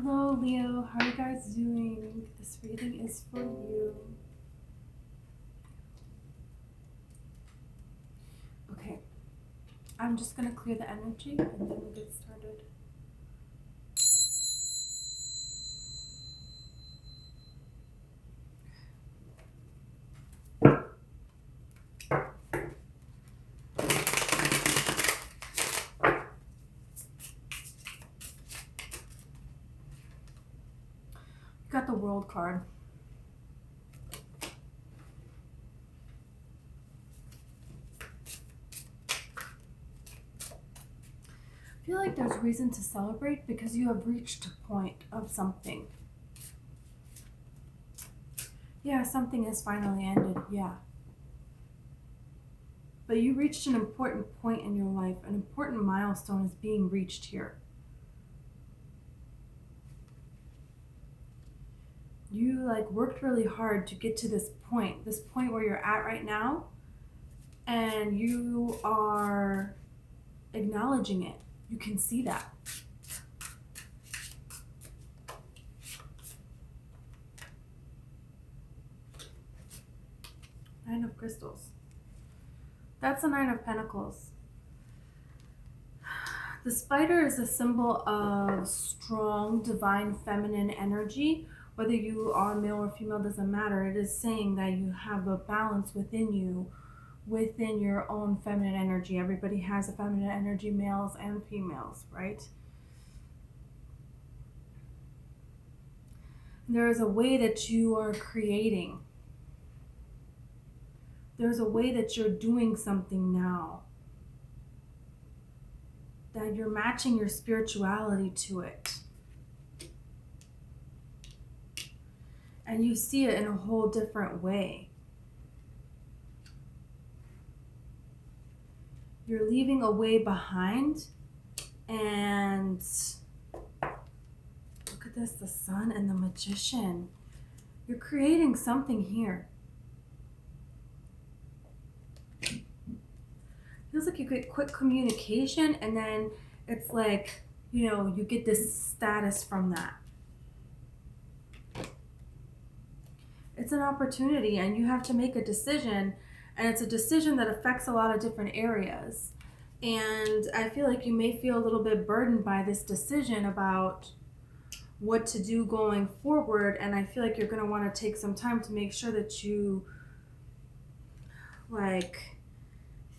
Hello, Leo. How are you guys doing? This reading is for you. Okay, I'm just going to clear the energy and then we'll get started. We got the World card. I feel like there's reason to celebrate because you have reached a point of something. Yeah, something has finally ended, yeah. But you reached an important point in your life. An important milestone is being reached here. You worked really hard to get to this point where you're at right now, and you are acknowledging it. You can see that. Nine of Crystals. That's a Nine of Pentacles. The spider is a symbol of strong, divine, feminine energy. Whether you are male or female doesn't matter. It is saying that you have a balance within you, within your own feminine energy. Everybody has a feminine energy, males and females, right? There is a way that you are creating. There's a way that you're doing something now. That you're matching your spirituality to it. And you see it in a whole different way. You're leaving a way behind, and look at this, the Sun and the Magician. You're creating something here. Feels like you get quick communication, and then it's like, you get this status from that. It's an opportunity, and you have to make a decision, and it's a decision that affects a lot of different areas. And I feel like you may feel a little bit burdened by this decision about what to do going forward, and I feel like you're going to want to take some time to make sure that you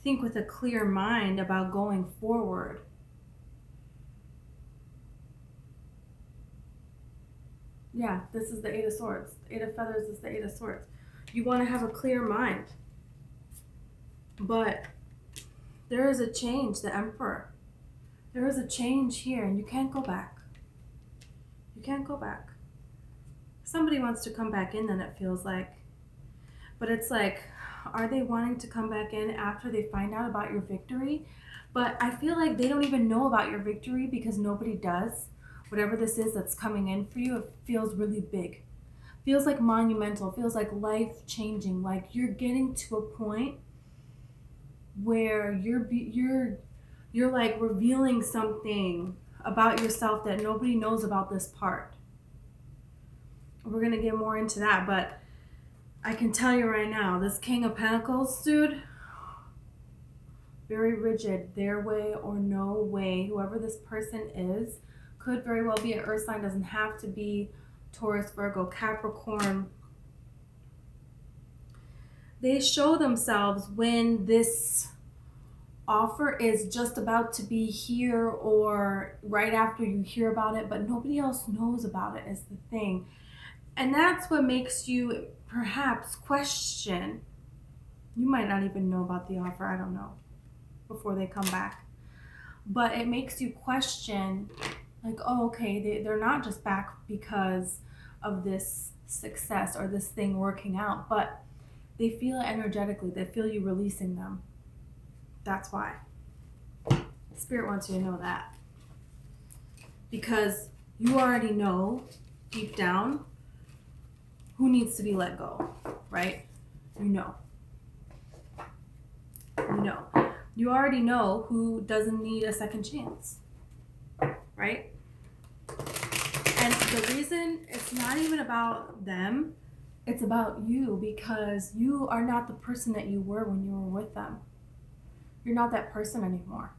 think with a clear mind about going forward. Yeah, this is the Eight of Swords. Eight of Feathers is the Eight of Swords. You want to have a clear mind. But there is a change, the Emperor. There is a change here, and you can't go back. You can't go back. Somebody wants to come back in, then it feels like. But it's like, are they wanting to come back in after they find out about your victory? But I feel like they don't even know about your victory because nobody does. Whatever this is that's coming in for you, it feels really big. Feels like monumental. Feels like life-changing. Like you're getting to a point where you're like revealing something about yourself that nobody knows about this part. We're going to get more into that, but I can tell you right now, this King of Pentacles, dude, very rigid, their way or no way. Whoever this person is could very well be an earth sign, doesn't have to be Taurus, Virgo, Capricorn. They show themselves when this offer is just about to be here or right after you hear about it, but nobody else knows about it is the thing. And that's what makes you perhaps question. You might not even know about the offer, I don't know, before they come back. But it makes you question, like, oh, okay, they're not just back because of this success or this thing working out, but they feel it energetically. They feel you releasing them. That's why. Spirit wants you to know that. Because you already know, deep down, who needs to be let go, right? You know. You know. You already know who doesn't need a second chance, right? And the reason it's not even about them, it's about you, because you are not the person that you were when you were with them. You're not that person anymore.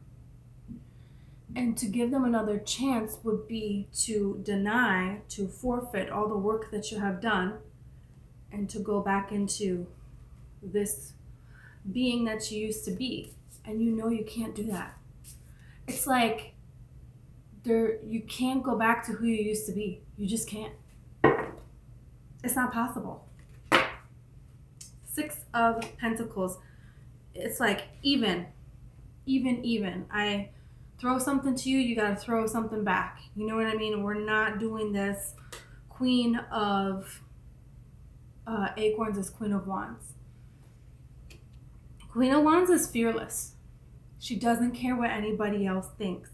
And to give them another chance would be to deny, to forfeit all the work that you have done, and to go back into this being that you used to be. And you know you can't do that. It's like you can't go back to who you used to be. You just can't. It's not possible. 6 of Pentacles. It's like even. I throw something to you, you gotta throw something back. You know what I mean? We're not doing this. Queen of Acorns is Queen of Wands. Queen of Wands is fearless. She doesn't care what anybody else thinks.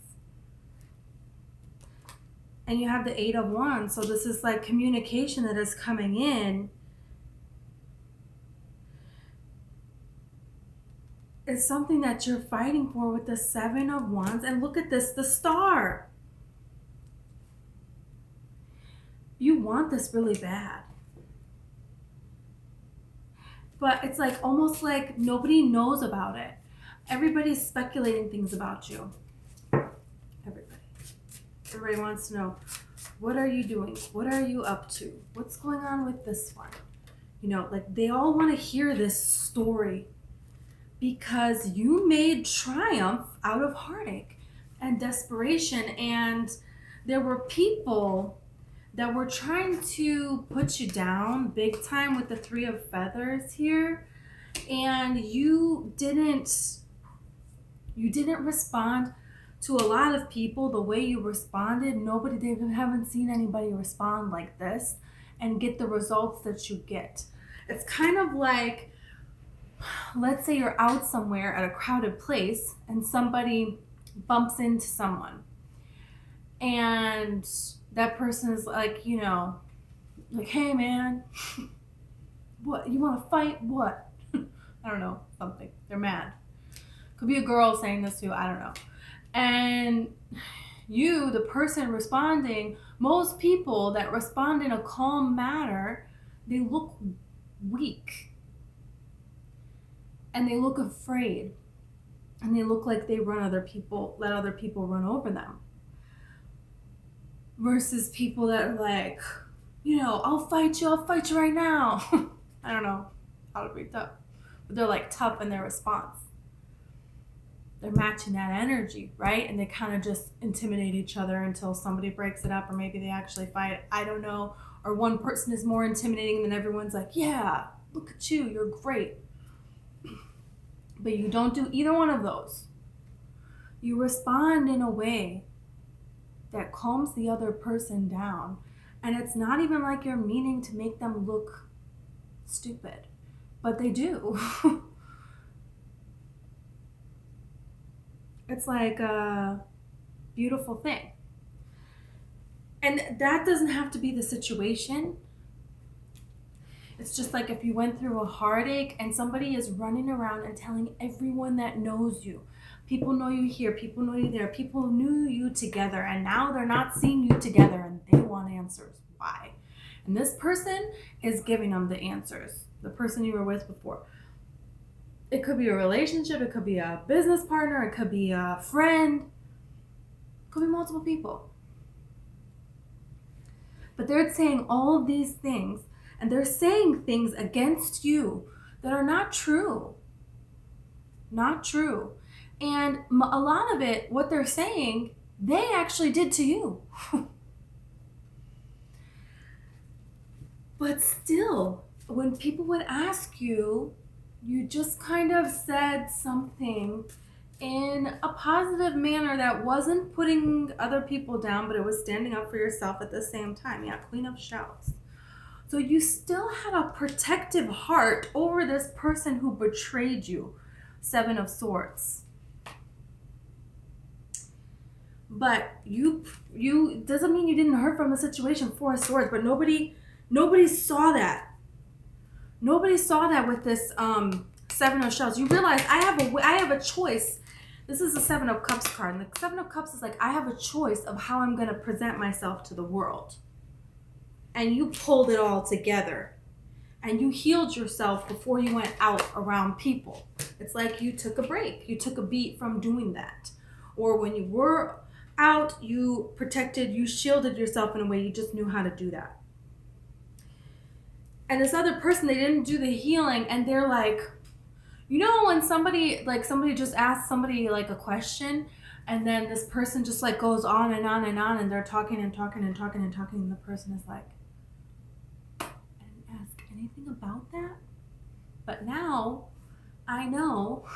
And you have the 8 of Wands, so this is like communication that is coming in. It's something that you're fighting for with the 7 of Wands. And look at this, the Star. You want this really bad. But it's like almost like nobody knows about it. Everybody's speculating things about you. Everybody wants to know, what are you doing? What are you up to? What's going on with this one? You know, like they all want to hear this story because you made triumph out of heartache and desperation. And there were people that were trying to put you down big time with the 3 of Feathers here. And you didn't respond to a lot of people the way you responded. They haven't seen anybody respond like this and get the results that you get. It's kind of like, let's say you're out somewhere at a crowded place and somebody bumps into someone. And that person is like, you know, like, hey man, what, you want to fight? What? I don't know, something. They're mad. Could be a girl saying this too, I don't know. And you, the person responding, most people that respond in a calm manner, they look weak. And they look afraid. And they look like they let other people run over them. Versus people that are like, you know, I'll fight you right now. I don't know how to read that. But they're like tough in their response. They're matching that energy, right? And they kind of just intimidate each other until somebody breaks it up, or maybe they actually fight. I don't know. Or one person is more intimidating than everyone's like, yeah, look at you, you're great. But you don't do either one of those. You respond in a way that calms the other person down. And it's not even like you're meaning to make them look stupid, but they do. It's like a beautiful thing. And that doesn't have to be the situation. It's just like if you went through a heartache and somebody is running around and telling everyone that knows you. People know you here, people know you there, people knew you together, and now they're not seeing you together and they want answers. Why? And this person is giving them the answers. The person you were with before. It could be a relationship, it could be a business partner, it could be a friend, it could be multiple people. But they're saying all of these things, and they're saying things against you that are not true. Not true. And a lot of it, what they're saying, they actually did to you. But still, when people would ask you, you just kind of said something in a positive manner that wasn't putting other people down, but it was standing up for yourself at the same time. Yeah, Queen of Shells. So you still had a protective heart over this person who betrayed you. 7 of Swords. But you doesn't mean you didn't hurt from the situation. 4 of Swords, but nobody saw that. Nobody saw that with this 7 of Shells. You realize I have a choice. This is the 7 of Cups card. And the 7 of Cups is like, I have a choice of how I'm going to present myself to the world. and you pulled it all together and you healed yourself before you went out around people. It's like you took a break. You took a beat from doing that. Or when you were out, you protected, you shielded yourself in a way you just knew how to do that. And this other person, they didn't do the healing, and they're like, you know, when somebody just asks somebody like a question, and then this person just like goes on and on and on, and they're talking and talking and talking and talking, and the person is like, I didn't ask anything about that, but now I know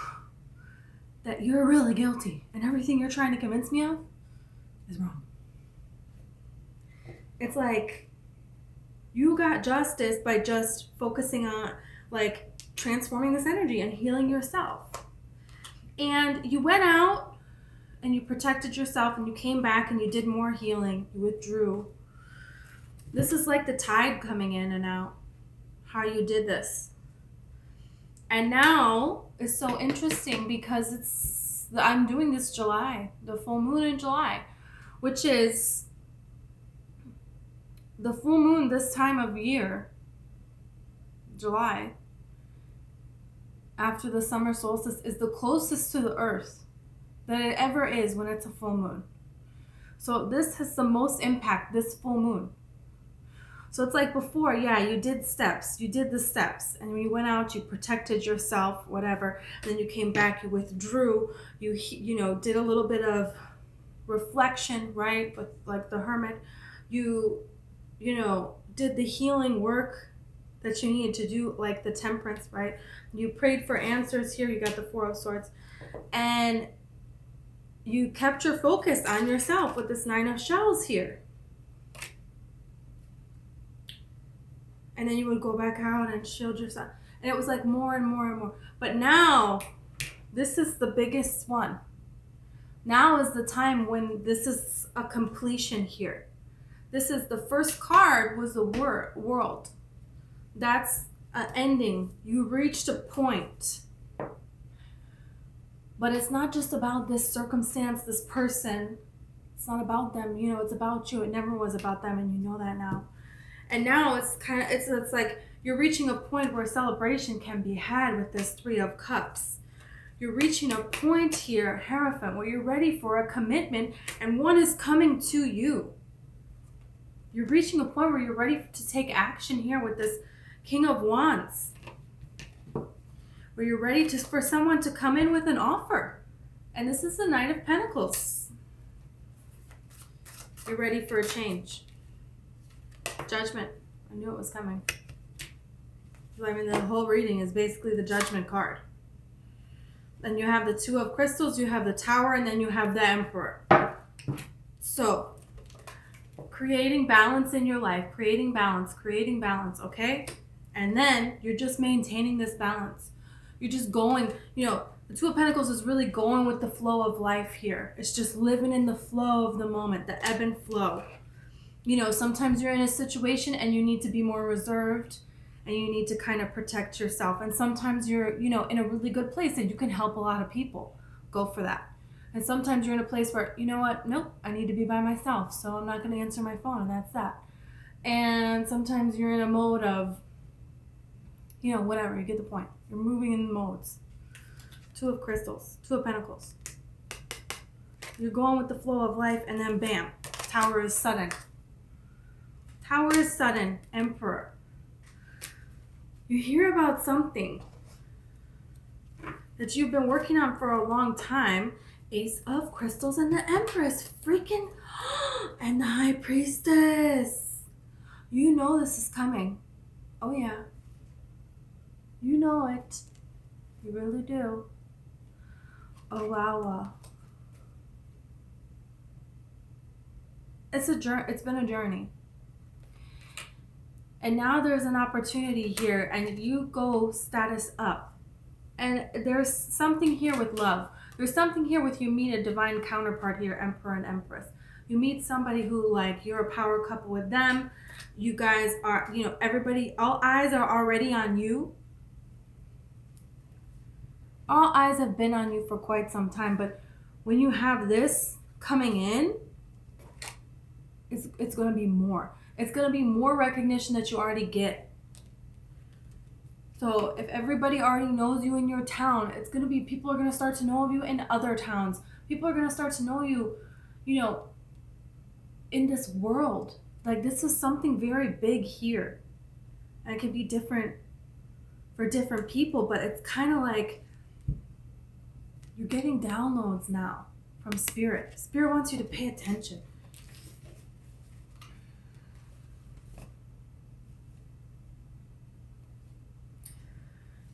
that you're really guilty, and everything you're trying to convince me of is wrong. It's like you got justice by just focusing on like transforming this energy and healing yourself. And you went out and you protected yourself, and you came back and you did more healing. You withdrew. This is like the tide coming in and out, how you did this. And now it's so interesting because I'm doing this July, the full moon in July, which is the full moon this time of year, July, after the summer solstice, is the closest to the earth that it ever is when it's a full moon. So this has the most impact, this full moon. So it's like before, yeah, you did the steps, and when you went out, you protected yourself, whatever, and then you came back, you withdrew, you did a little bit of reflection, right? But like the hermit, you did the healing work that you needed to do, like the temperance, right? You prayed for answers here, you got the Four of Swords, and you kept your focus on yourself with this Nine of Shells here. And then you would go back out and shield yourself. And it was like more and more and more. But now, this is the biggest one. Now is the time when this is a completion here. This is the first card was the world. That's an ending. You reached a point. But it's not just about this circumstance, this person. It's not about them. It's about you. It never was about them, and you know that now. And now it's like you're reaching a point where celebration can be had with this Three of Cups. You're reaching a point here, Hierophant, where you're ready for a commitment, and one is coming to you. You're reaching a point where you're ready to take action here with this King of Wands, where you're ready for someone to come in with an offer. And this is the Knight of Pentacles. You're ready for a change. Judgment. I knew it was coming. I mean, the whole reading is basically the Judgment card. And you have the Two of Crystals, you have the Tower, and then you have the Emperor. So, creating balance in your life, creating balance, okay? And then you're just maintaining this balance. You're just going, the Two of Pentacles is really going with the flow of life here. It's just living in the flow of the moment, the ebb and flow. Sometimes you're in a situation and you need to be more reserved and you need to kind of protect yourself. And sometimes you're, in a really good place and you can help a lot of people. Go for that. And sometimes you're in a place where, nope, I need to be by myself, so I'm not going to answer my phone, and that's that. And sometimes you're in a mode of, whatever, you get the point. You're moving in modes. Two of Crystals, Two of Pentacles. You're going with the flow of life, and then bam, Tower is sudden. Tower is sudden, Emperor. You hear about something that you've been working on for a long time. Ace of Crystals and the Empress. Freaking, and the High Priestess. You know this is coming. Oh yeah. You know it. You really do. Oh wow. It's been a journey. And now there's an opportunity here, and you go status up. And there's something here with love. There's something here with you meet a divine counterpart here, Emperor and Empress. You meet somebody who, like, you're a power couple with them. You guys are, everybody, all eyes are already on you. All eyes have been on you for quite some time, but when you have this coming in, it's going to be more. It's going to be more recognition that you already get. So if everybody already knows you in your town, it's going to be, people are going to start to know of you in other towns. People are going to start to know you, you know, in this world. Like, this is something very big here. And it can be different for different people, but it's kind of like you're getting downloads now from Spirit. Spirit wants you to pay attention.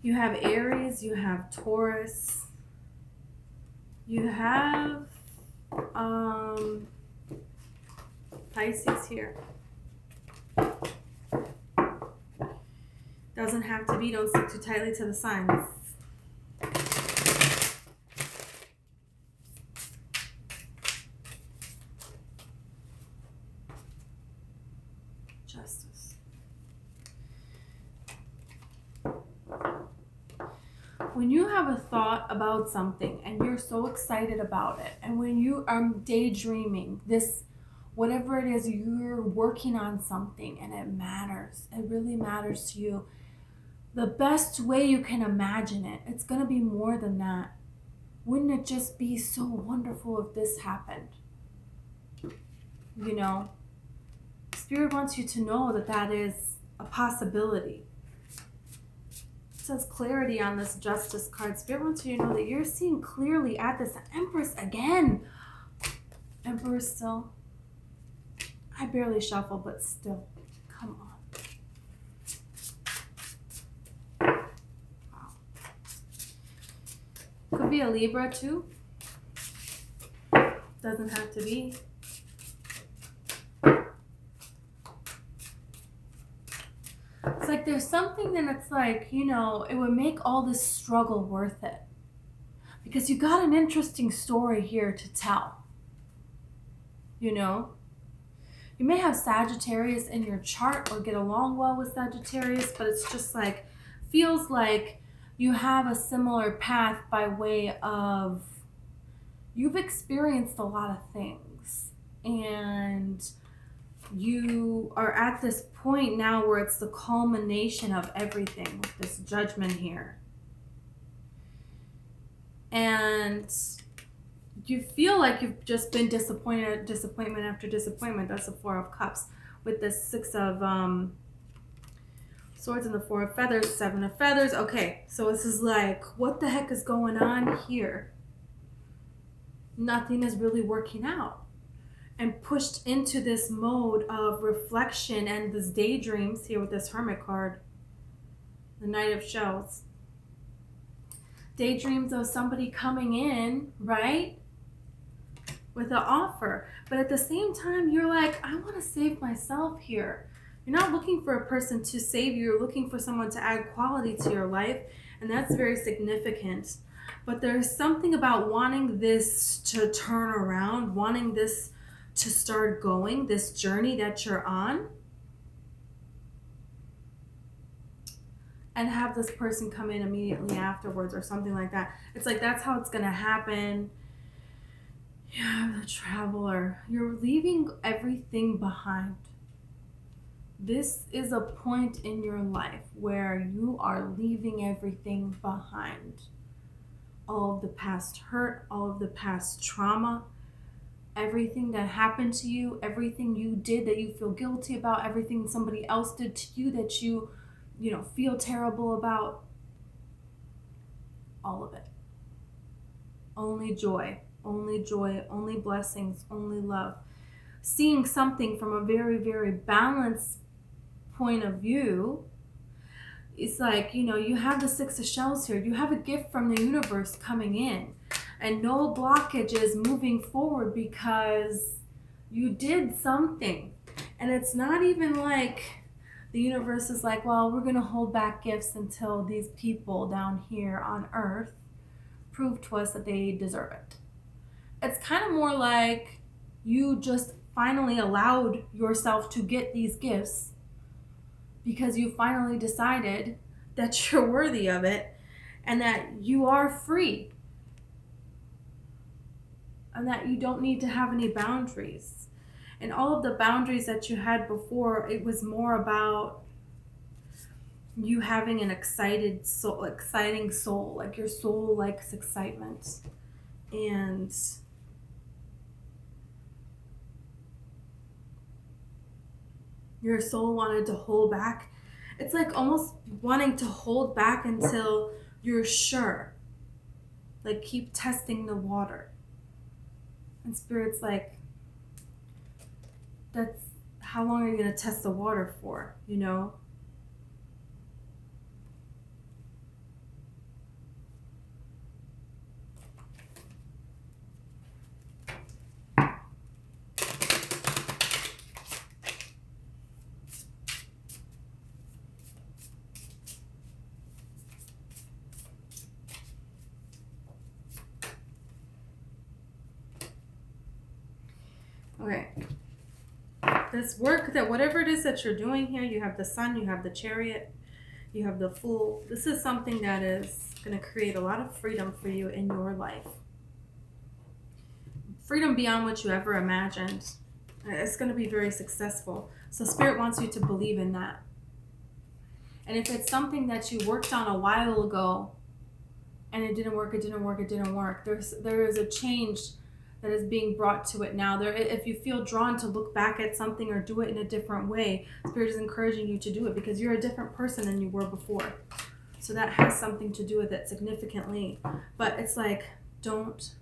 You have Aries, you have Taurus, you have Pisces here. Doesn't have to be, don't stick too tightly to the signs. Justice. When you have a thought about something and you're so excited about it, and when you are daydreaming, this, whatever it is, you're working on something and it matters, it really matters to you, the best way you can imagine it, it's going to be more than that. Wouldn't it just be so wonderful if this happened? You know, Spirit wants you to know that that is a possibility. It says clarity on this Justice card. Spirit wants you to know that you're seeing clearly at this Empress again. Emperor still. I barely shuffle, but still. Come on. Wow. Could be a Libra too. Doesn't have to be. It's like there's something that it's like, you know, it would make all this struggle worth it. Because you got an interesting story here to tell. You know? You may have Sagittarius in your chart or get along well with Sagittarius, but it's just like, feels like you have a similar path by way of, you've experienced a lot of things. And you are at this point now where it's the culmination of everything with this Judgment here. And you feel like you've just been disappointment after disappointment. That's the Four of Cups with the Six of Swords and the Four of Feathers, Seven of Feathers. Okay, so this is like, what the heck is going on here? Nothing is really working out. And pushed into this mode of reflection and this daydreams here with this Hermit card. The Knight of Shells. Daydreams of somebody coming in, right? With an offer. But at the same time, you're like, I want to save myself here. You're not looking for a person to save you. You're looking for someone to add quality to your life. And that's very significant. But there's something about wanting this to turn around, wanting this to start going, this journey that you're on, and have this person come in immediately afterwards or something like that. It's like, that's how it's going to happen. You have the Traveler. You're leaving everything behind. This is a point in your life where you are leaving everything behind. All of the past hurt, all of the past trauma, everything that happened to you, everything you did that you feel guilty about, everything somebody else did to you that you feel terrible about. All of it. Only joy, only blessings, only love. Seeing something from a very, very balanced point of view. It's like, you have the Six of Shells here. You have a gift from the universe coming in. And no blockages moving forward because you did something. And it's not even like the universe is like, well, we're going to hold back gifts until these people down here on Earth prove to us that they deserve it. It's kind of more like you just finally allowed yourself to get these gifts because you finally decided that you're worthy of it and that you are free. And that you don't need to have any boundaries. And all of the boundaries that you had before, it was more about you having an exciting soul, like your soul likes excitement. And your soul wanted to hold back. It's like almost wanting to hold back until you're sure. Like keep testing the water. And Spirit's like, that's how long are you going to test the water for, you know? Okay. This work, that whatever it is that you're doing here, you have the Sun, you have the Chariot, you have the Fool. This is something that is going to create a lot of freedom for you in your life. Freedom beyond what you ever imagined. It's going to be very successful. So Spirit wants you to believe in that. And if it's something that you worked on a while ago and it didn't work, there is a change that is being brought to it now. If you feel drawn to look back at something or do it in a different way, Spirit is encouraging you to do it because you're a different person than you were before. So that has something to do with it significantly. But it's like, don't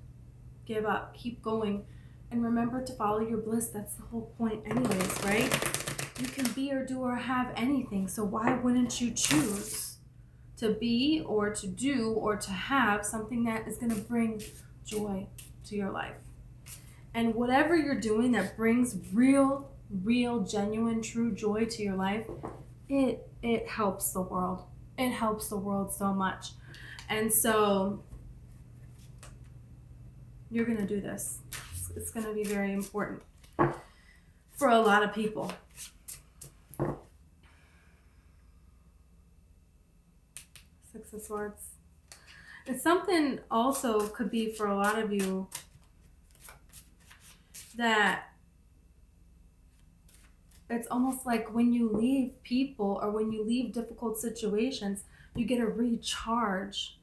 give up. Keep going. And remember to follow your bliss. That's the whole point anyways, right? You can be or do or have anything. So why wouldn't you choose to be or to do or to have something that is going to bring joy to your life? And whatever you're doing that brings real, genuine, true joy to your life, it helps the world. It helps the world so much. And so you're going to do this. It's going to be very important for a lot of people. Six of Swords. It's something also could be for a lot of you that it's almost like when you leave people or when you leave difficult situations, you get a recharge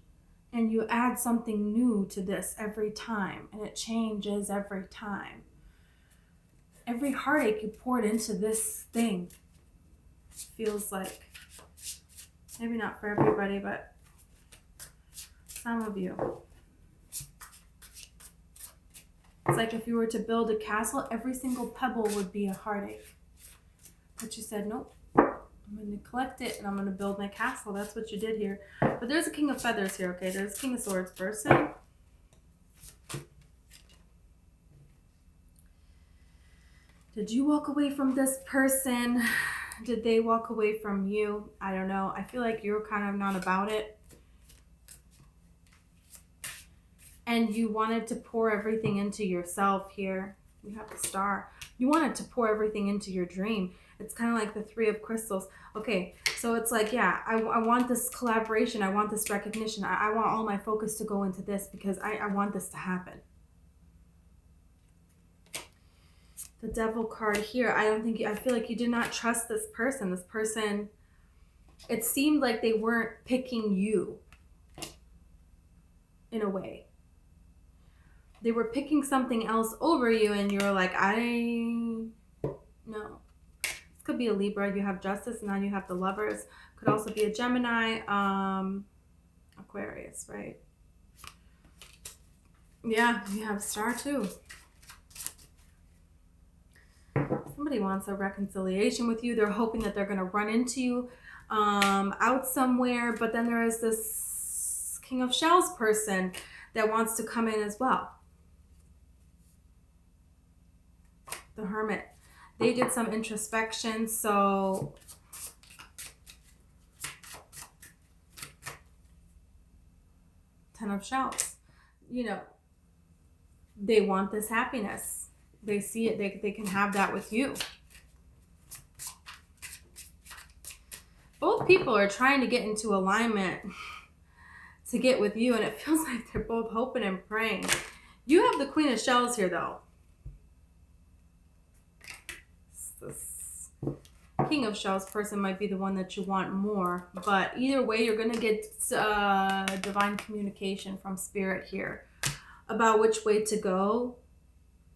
and you add something new to this every time, and it changes every time. Every heartache you poured into this thing feels like, maybe not for everybody, but some of you. It's like if you were to build a castle, every single pebble would be a heartache. But you said, nope, I'm going to collect it and I'm going to build my castle. That's what you did here. But there's a King of Feathers here, okay? There's a King of Swords person. Did you walk away from this person? Did they walk away from you? I don't know. I feel like you're kind of not about it. And you wanted to pour everything into yourself here. You have the Star. You wanted to pour everything into your dream. It's kind of like the Three of Crystals. Okay, so it's like, yeah, I want this collaboration. I want this recognition. I want all my focus to go into this because I want this to happen. The Devil card here. I feel like you did not trust this person. This person, it seemed like they weren't picking you in a way. They were picking something else over you and you were like, no. This could be a Libra. You have Justice and now you have the Lovers. Could also be a Gemini, Aquarius, right? Yeah, you have Star too. Somebody wants a reconciliation with you. They're hoping that they're going to run into you out somewhere. But then there is this King of Shells person that wants to come in as well. The Hermit. They did some introspection, so Ten of Shells. You know, they want this happiness. They see it. They can have that with you. Both people are trying to get into alignment to get with you, and it feels like they're both hoping and praying. You have the Queen of Shells here, though. King of Shells person might be the one that you want more. But either way, you're going to get divine communication from Spirit here about which way to go,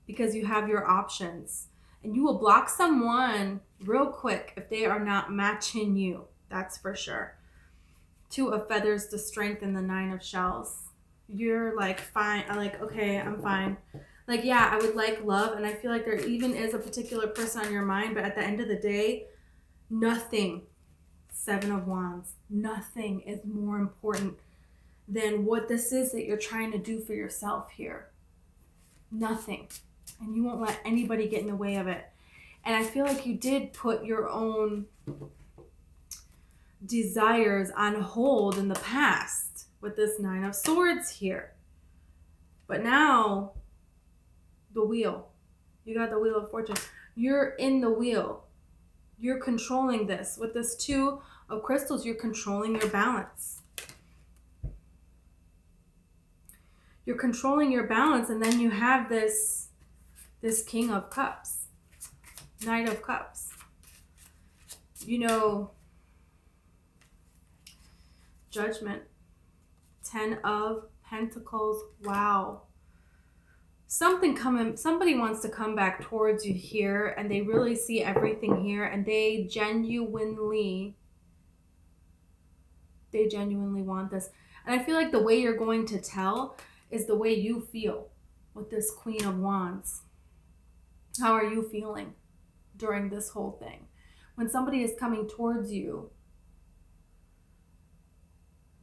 because you have your options. And you will block someone real quick if they are not matching you. That's for sure. 2 of Feathers, the Strength, and the 9 of Shells. You're like, fine. Like, okay, I'm fine. Like, yeah, I would like love. And I feel like there even is a particular person on your mind. But at the end of the day, nothing, 7 of Wands, nothing is more important than what this is that you're trying to do for yourself here. Nothing. And you won't let anybody get in the way of it. And I feel like you did put your own desires on hold in the past with this 9 of Swords here. But now, the wheel. You got the Wheel of Fortune. You're in the wheel. You're controlling this. With this 2 of Crystals, you're controlling your balance. You're controlling your balance, and then you have this King of Cups, Knight of Cups. You know, Judgment, 10 of Pentacles. Wow. Somebody wants to come back towards you here, and they really see everything here, and they genuinely want this. And I feel like the way you're going to tell is the way you feel with this Queen of Wands. How are you feeling during this whole thing? When somebody is coming towards you,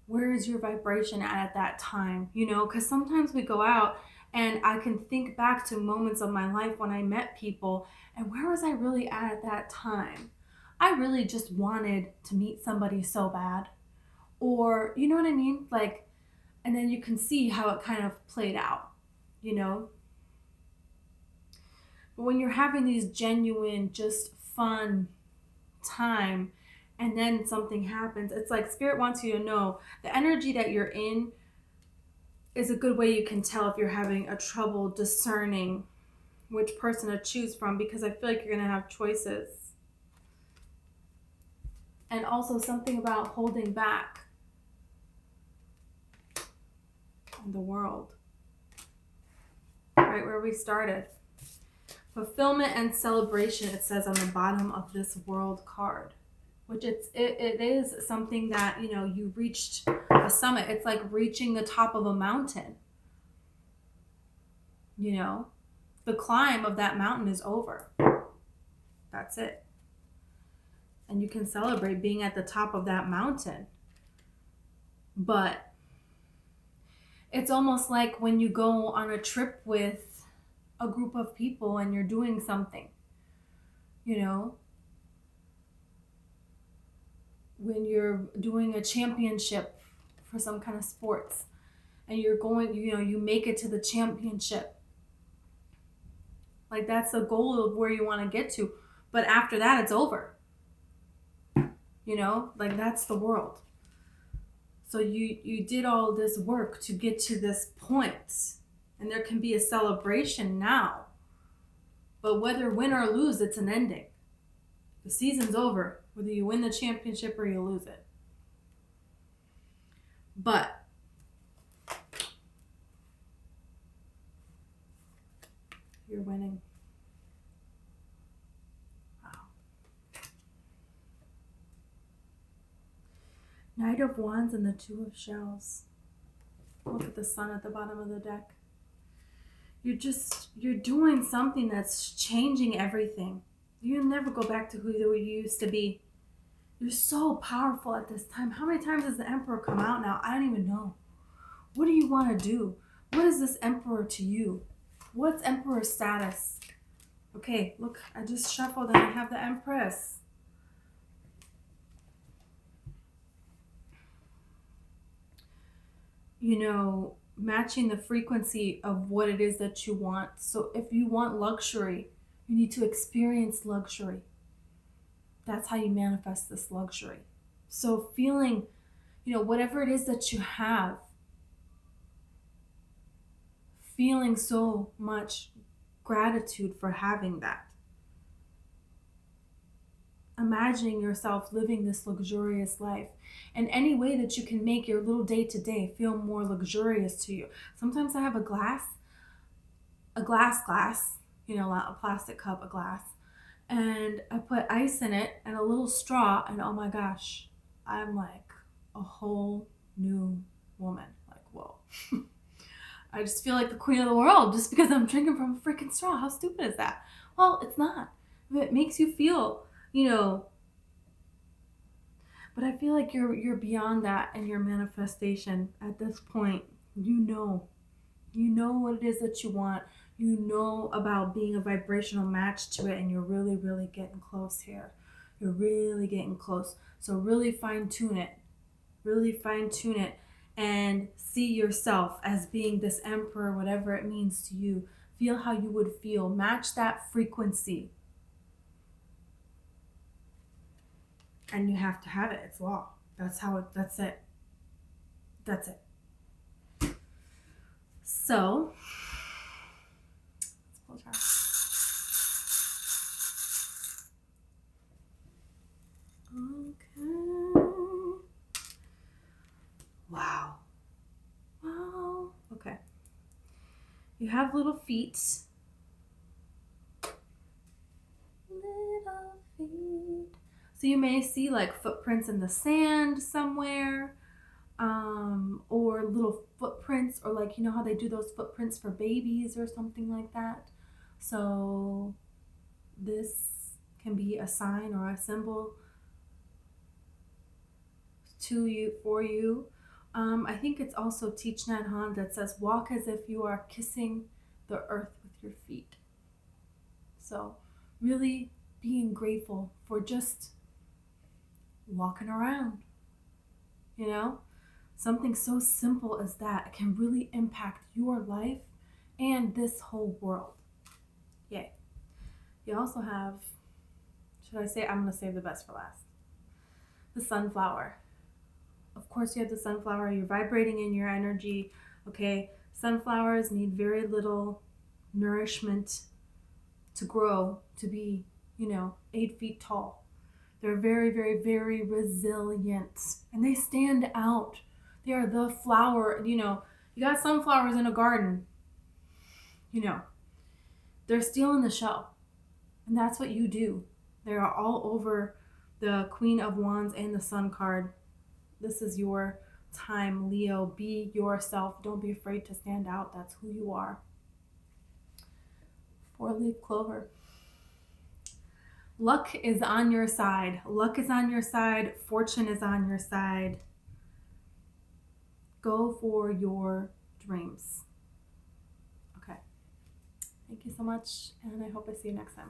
where is your vibration at that time? You know, because sometimes we go out, and I can think back to moments of my life when I met people, and where was I really at that time? I really just wanted to meet somebody so bad. Or, you know what I mean? Like, and then you can see how it kind of played out, you know? But when you're having these genuine, just fun time, and then something happens, it's like Spirit wants you to know the energy that you're in is a good way you can tell if you're having a trouble discerning which person to choose from, because I feel like you're going to have choices. And also something about holding back in the world. Right where we started. Fulfillment and celebration, it says on the bottom of this World card. Which it is something that, you know, you reached a summit. It's like reaching the top of a mountain. You know, the climb of that mountain is over. That's it. And you can celebrate being at the top of that mountain. But it's almost like when you go on a trip with a group of people and you're doing something, you know, when you're doing a championship for some kind of sports and you're going, you know, you make it to the championship. Like, that's the goal of where you want to get to. But after that, it's over. You know, like, that's the world. So you did all this work to get to this point, and there can be a celebration now. But whether win or lose, it's an ending. The season's over, whether you win the championship or you lose it. But you're winning. Wow. Knight of Wands and the 2 of Shells. Look at the Sun at the bottom of the deck. You're doing something that's changing everything. You'll never go back to who you used to be. You're so powerful at this time. How many times has the Emperor come out now? I don't even know. What do you want to do? What is this Emperor to you? What's Emperor status? Okay, look, I just shuffled and I have the Empress. You know, matching the frequency of what it is that you want. So if you want luxury, you need to experience luxury. That's how you manifest this luxury. So feeling, you know, whatever it is that you have, feeling so much gratitude for having that. imagining yourself living this luxurious life in any way that you can make your little day-to-day feel more luxurious to you. Sometimes I have a glass, you know, not a plastic cup, a glass, and I put ice in it and a little straw, and oh my gosh, I'm like a whole new woman. Like, whoa. I just feel like the queen of the world just because I'm drinking from a freaking straw. How stupid is that? Well, it's not. If it makes you feel, you know, but I feel like you're beyond that in your manifestation at this point. You know what it is that you want. You know about being a vibrational match to it, and you're really, really getting close here. You're really getting close. So really fine tune it. Really fine tune it and see yourself as being this emperor, whatever it means to you. Feel how you would feel. Match that frequency. And you have to have it. It's law. That's it. That's it. So, let's pull a chart. Okay. Wow. Okay. You have little feet. Little feet. So you may see like footprints in the sand somewhere, or little footprints, or like, you know how they do those footprints for babies or something like that. So this can be a sign or a symbol to you, for you. I think it's also Teach Nhat Hanh that says, walk as if you are kissing the earth with your feet. So really being grateful for just walking around, you know? Something so simple as that can really impact your life and this whole world. Yay. You also have, should I say, I'm going to save the best for last. The sunflower. Of course, you have the sunflower. You're vibrating in your energy. Okay. Sunflowers need very little nourishment to grow to be, 8 feet tall. They're very, very, very resilient, and they stand out. They are the flower. You got sunflowers in a garden. They're stealing the show, and that's what you do. They are all over the Queen of Wands and the Sun card. This is your time, Leo. Be yourself. Don't be afraid to stand out. That's who you are. 4-leaf clover. Luck is on your side. Luck is on your side. Fortune is on your side. Go for your dreams. Okay. Thank you so much, and I hope I see you next time.